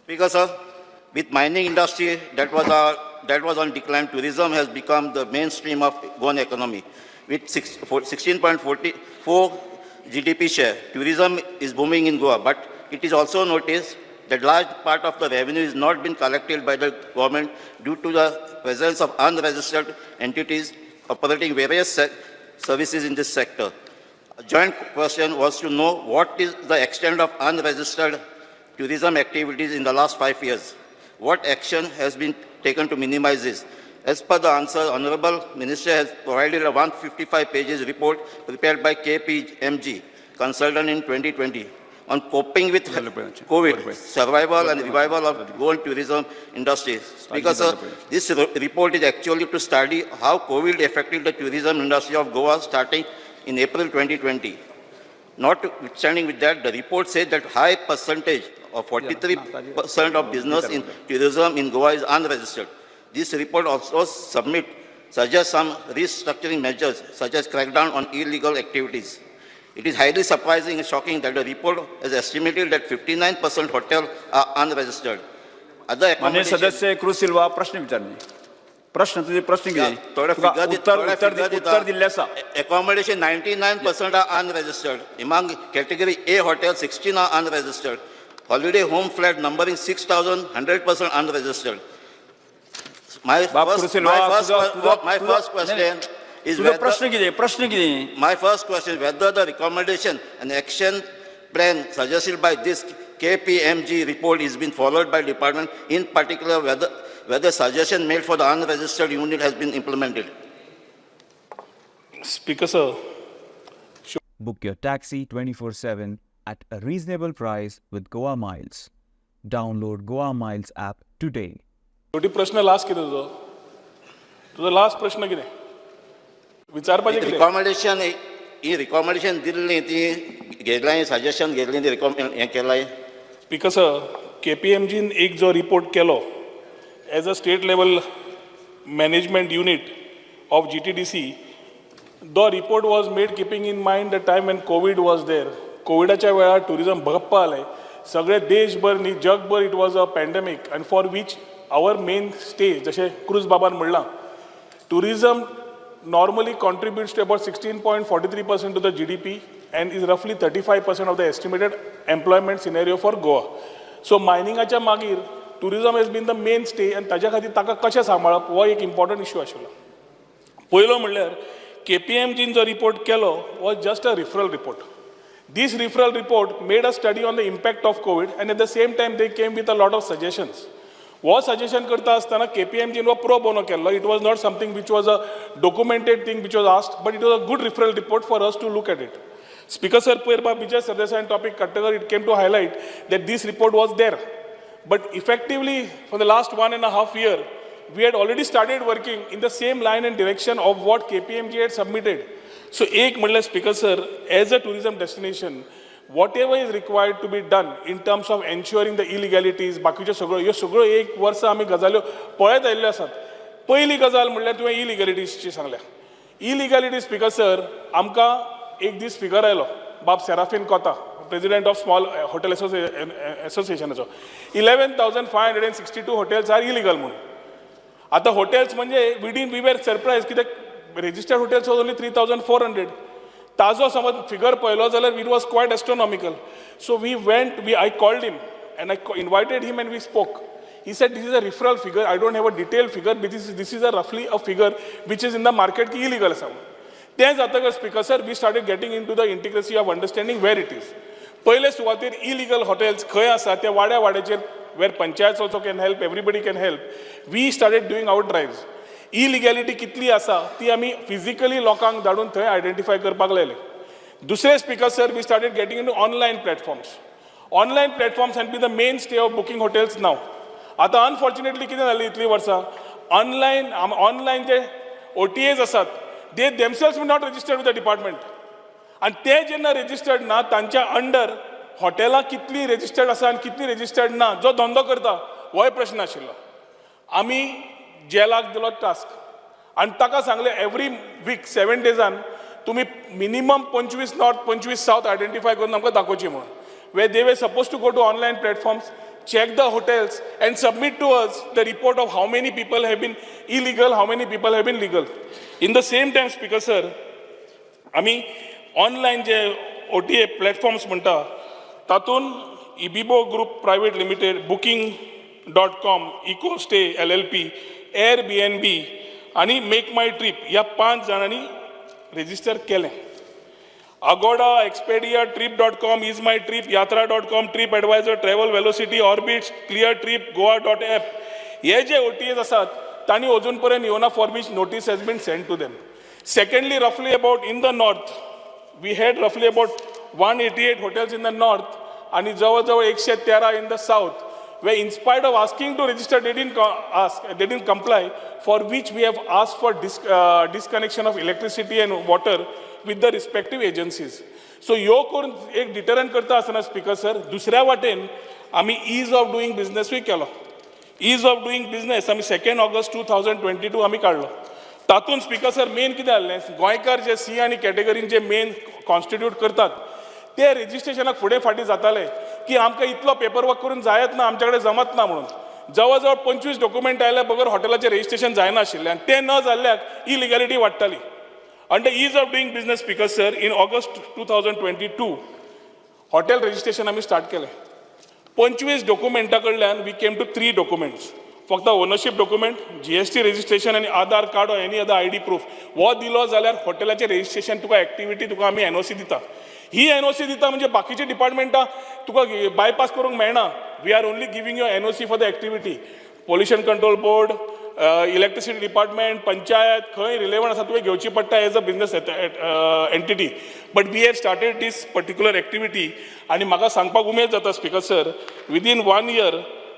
Because of with mining industry that was on decline, tourism has become the mainstream of Goan economy. With 16.44 GDP share, tourism is booming in Goa, but it is also noticed that large part of the revenue is not been collected by the government due to the presence of unregistered entities operating various services in this sector. A joint question was to know what is the extent of unregistered tourism activities in the last 5 years. What action has been taken to minimize this? As per the answer, Honorable Minister has provided a 155 pages report prepared by KPMG consultant in 2020 on coping with COVID, survival and revival of Goan tourism industry. Because this report is actually to study how COVID affected the tourism industry of Goa starting in April 2020. Notwithstanding with that, the report says that high percentage of 43% of business in tourism in Goa is unregistered. This report also suggests some restructuring measures such as crackdown on illegal activities. It is highly surprising and shocking that the report has estimated that 59% hotels are unregistered. Other accommodations... माननीय सदस्य cruise सिल्वा प्रश्न विचारणे. प्रश्न तुझे प्रश्न किती? उत्तर दिल्ले आसा. Accommodation 99% are unregistered. Among category A hotels, 16 are unregistered. Holiday home flat numbering 6,000, 100% unregistered. My first question is whether the recommendation and action plan suggested by this KPMG report is being followed by department, in particular whether suggestion made for the unregistered unit has been implemented. Speaker, sir. Book your taxi 24/7 at a reasonable price with Goa Miles. Download Goa Miles app today. शेवटी प्रश्न last कितें तुजो last प्रश्न कितें विचारपाचें कितें recommendation ही recommendation Delhi ती घेतलाय suggestion घेतली ती हें केलाय स्पीकर सर केपीएमजीन एक जो रिपोर्ट केलो as a state level management unit of GTDC the report was made keeping in mind the time when covid was there कोविडाच्या वेळार टुरिजम भगप्पा आलें सगळे देशभर न्ही जगभर it was a pandemic and for which our main stage, जशें क्रूज बाबान म्हणलां, tourism normally contributes to about 16.43% of the GDP and is roughly 35% of the estimated employment scenario for Goa. So miningaच्या मागीर tourism has been the mainstay and ताच्या खातीर ताका कशें सांबाळप हो एक important issue आशिल्लो. पयलो म्हणल्यार KPMGन जो रिपोर्ट केलो was just a referral report. This referral report made a study on the impact of COVID and at the same time they came with a lot of suggestions. वो suggestion करता आसतना केपीएमजीन वो प्रो बोनो केल्लो. It was not something which was a documented thing which was asked but it was a good referral report for us to look at it. Speaker sir पयर विजय सरदेसायन topic काडटकर it came to highlight that this report was there, but effectively for the last 1.5 years we had already started working in the same line and direction of what KPMG had submitted. So एक म्हणल्यार speaker sir as a tourism destination whatever is required to be done in terms of ensuring the illegalities बाकीच्यो सगळ्यो एक वर्स आमी गजाल्यो पळयत आयल्ल्यो आसात. पयली गजाल म्हणल्यार तुवें इलिगॅलिटीजची सांगल्या. इलिगॅलिटीज स्पीकर सर आमकां एक दीस फिगर आयलो बाब Serafin Cota president of small hotel एसोसिएशनाचो 11,562 hotels आर इलिगल म्हणून. आतां हॉटेल्स म्हणजे वी वेर सरप्रायज कित्याक रेजिस्टर्ड हॉटेल्स वॉज ओन्ली 3,400. ताजो समज फिगर पळयलो जाल्यार it was quite astronomical. So I called him and I invited him and we spoke. He said this is a referral figure. I don't have a detailed figure, but this is a roughly a figure which is in the market की illegal आसा. तें जातकर speaker sir we started getting into the intricacy of understanding where it is. पयले सुवातेर illegal hotels खंय आसा त्या वाड्याचेर where panchayats also can help, everybody can help. We started doing our drives. इलिगॅलिटी कितली आसा ती आमी फिजिकली लोकांक धाडून थंय आयडेंटिफाय करपाक लायले. दुसरे speaker sir we started getting into online platforms. Online platforms have be the main stay of booking hotels now. आतां अनफॉर्च्युनेटली कितें जालें इतलीं वर्सां ऑनलायन जे OTAs आसात they themselves were not registered with the department आनी ते जेन्ना रजिस्टर्ड ना तांच्या अंडर हॉटेलां कितलीं रजिस्टर्ड आसा आनी कितलीं रजिस्टर्ड ना जो धंदो करता होय प्रश्न आशिल्लो. आमी जेलाक दिलो टास्क आनी ताका सांगलें एवरी वीक 7 days तुमी मिनिमम 25 नॉर्थ 25 साउथ आयडेंटिफाय करून आमकां दाखोवची म्हणून. Way they were suppose to go to online platforms check the hotels and submit to us the report of how many people have been illegal, how many people have been legal. In the same time, Speaker sir, आम्ही online जे OTA platforms म्हणटा तातून Ibibo group private limited, booking.com, Ecostay LLP, Airbnb आणि make my trip ह्या 5 जाणांनी resistor केलें. Agoda, Expedia, Trip.com, Is My Trip, Yatra.com, TripAdvisor, Travel Velocity, Orbitz, Clear Trip, Goa.app. हे जे OTAs असतात तांणी अजून पर्यंत येवना for which notice has been sent to them. Secondly, roughly about in the north, we had roughly about 188 hotels in the north आणि जवळ 113 in the south, where in spite of asking to register, they didn't comply, for which we have asked for disconnection of electricity and water with the respective agencies. So ह्यो करून एक डिटरंट करता आसतना speaker sir, दुसऱ्या वाटेन आमी ईज of doing बिझनेसूय केलो. ईज of doing business आमी 2 ऑगस्ट 2022 आमी काडलो. तातूंत स्पीकर सर मेन कितें जाल्लें, गोंयकार जे सी आनी कॅटेगरीन जे मेन कॉन्स्टिट्यूट करतात ते रेजिस्ट्रेशनाक फुडें फाटीं जाताले की आमकां इतलो पेपर वर्क करून जायत ना, आमचे कडेन जमत ना म्हणून. जवळ 25 डॉक्युमेंट आयल्या बगर हॉटेलाचें रेजिस्ट्रेशन जायना आशिल्लें आनी तें न जाल्ल्याक इलिगॅलिटी वाडटाली. Under ease of doing business, Speaker sir, in August 2022, hotel registration आम्ही स्टार्ट केले. 25 डॉक्युमेंटा कडल्यान we came to 3 documents. फक्त ओनरशिप डॉक्युमेंट, GST रजिस्ट्रेशन आणि आधार card or any other ID proof वो दिलो जाल्यार हॉटेलाचें रजिस्ट्रेशन तुका एक्टिविटी तुका आमी NOC दिता. ही NOC दिता म्हणजे बाकीचे डिपार्टमेंटा तुका बायपास करूंक मेळना. We are only giving you NOC for the activity. Pollution control board, electricity department, panchayat खंय रिलेवंट आसा तुवें घेवची पडटा as a business entity. But we have started these particular activity आनी म्हाका सांगपाक उमेद जाता speaker sir, within 1 year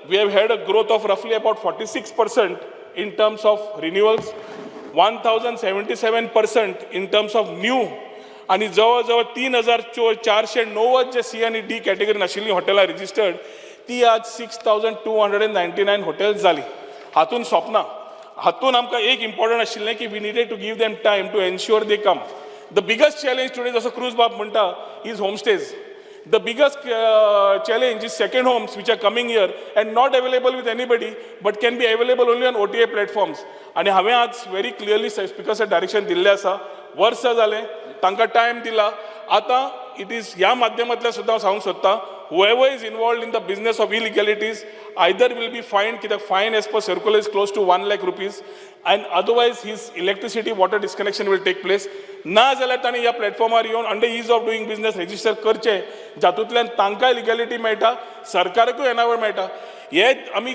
we have had a growth of roughly about 46% in terms of renewals, 1077% in terms of new, आणि जवळ 3490 जे C आणि D कॅटेगरीन आशिल्लीं हॉटेलां रजिस्टर्ड ती आज 6299 हॉटेल्स जाली. हातून सोपना, हातून आमकां एक इम्पॉर्टंट आशिल्लें की we needed to give them time to ensure they come. The biggest challenge today जसो क्रूज बाब म्हणटा is homestays. The biggest challenge is second homes which are coming here and not available with anybody but can be available only on OTA platforms. आणि हांवें आज very clearly Speaker sir direction दिल्लें आसा. वर्स जालें, तांकां टायम दिला. आतां इट इज ह्या माध्यमांतल्यान सुद्दां सांगूंक सोदता, whoever is involved in the business of illegalities either will be fined, कित्याक fine as per circular is close to 1 lakh rupees, and otherwise his electricity water disconnection will take place. ना जाल्यार ताणें ह्या प्लॅटफॉर्मार येवन under ease of doing business register करचें, जातूंतल्यान तांकांय लिगॅलिटी मेळटा, सरकाराकूय एनावळ मेळटा. हे आमी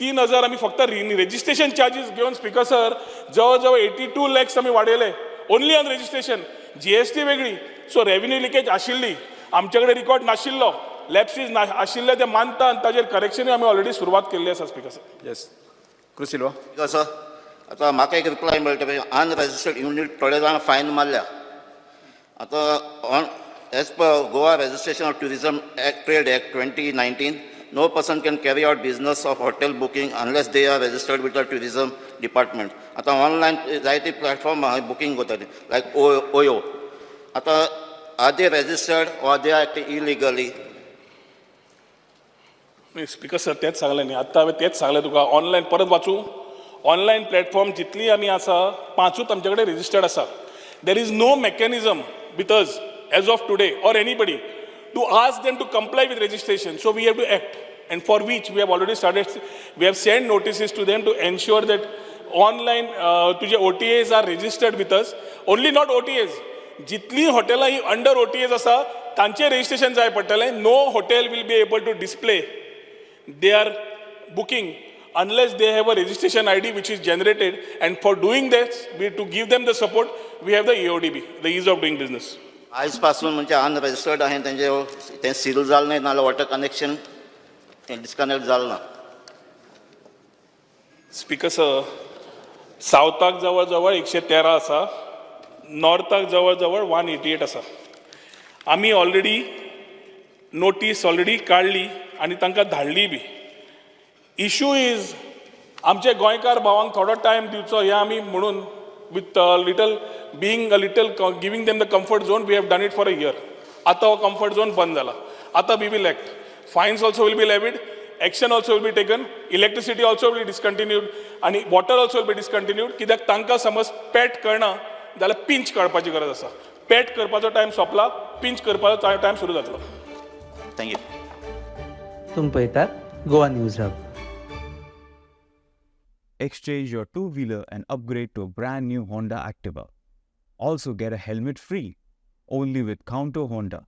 3000 आमी फक्त रेजिस्ट्रेशन चार्जीस घेवन स्पीकर सर जवळ 82 lakhs आमी वाडयले ओनली ऑन रेजिस्ट्रेशन. GST वेगळी. सो रेव्हेन्यू लिकेज आशिल्ली, आमचे कडेन रिकॉर्ड नाशिल्लो, लॅप्सीस आशिल्ले ते मानता आनी ताजेर करेक्शनूय आमी ऑलरेडी सुरवात केल्ली आसा स्पीकर सर. येस कृसिल्वा. सर आतां म्हाका एक रिप्लाय मेळटा, अनरजिस्टर्ड युनिट थोडे जाण फायन मारल्या. आतां as per Goa registration of tourism trade act 2019, no person can carry out business of hotel booking unless they are registered with the tourism department. आतां ऑनलायन जायती प्लॅटफॉर्म बुकींग करतात लायक ओयो. आतां are they registered or they are acting illegally? Speaker sir तेच सांगलें न्ही, आत्तां हांवें तेच सांगलें तुका. ऑनलायन परत वाचूं, ऑनलायन प्लॅटफॉर्म जितली आमी आसा 5च आमचे कडेन रजिस्टर्ड आसा. There is no mechanism with us as of today or anybody to ask them to comply with registration. So we have to act, and for which we have already started. We have sent notices to them to ensure that online तुझे OTAs are registered with us. Only not OTAs, जितली हॉटेलां ही under OTAs आसा तांचें registration जाय पडटलें. No hotel will be able to display their booking unless they have a registration ID which is generated, and for doing this, to give them the support, we have the EODB, the ease of doing business. आयज पासून म्हणजे unregistered आहे तें seal जालें ना, नाल्यार water connection तें disconnect जालें ना. स्पीकर सर, सावथाक जवळ 113 आसा, नॉर्थाक जवळ 188 आसा. आमी ऑलरेडी नोटीस ऑलरेडी काडली आनी तांकां धाडली बी. इश्यू इज आमचे गोंयकार भावांक थोडो टायम दिवचो हे आमी म्हणून with being a little giving them the comfort zone, we have done it for a year. आता हो comfort zone बंद जाला. आता we will act. Fines also will be levied action also will be taken. Electricity also will be discontinued आणि water also will be discontinued. कित्याक तांकां समज पेट करना जाल्यार पिंच काडपाची गरज आसा. पेट करपाचो टायम सोंपला, पिंच करपाचो टायम सुरू जातलो. थँक्यू. तुम्ही पळयतात Goa news hub. Exchange your two-wheeler and upgrade to a brand new Honda Activa. Also get a helmet free only with Counter Honda.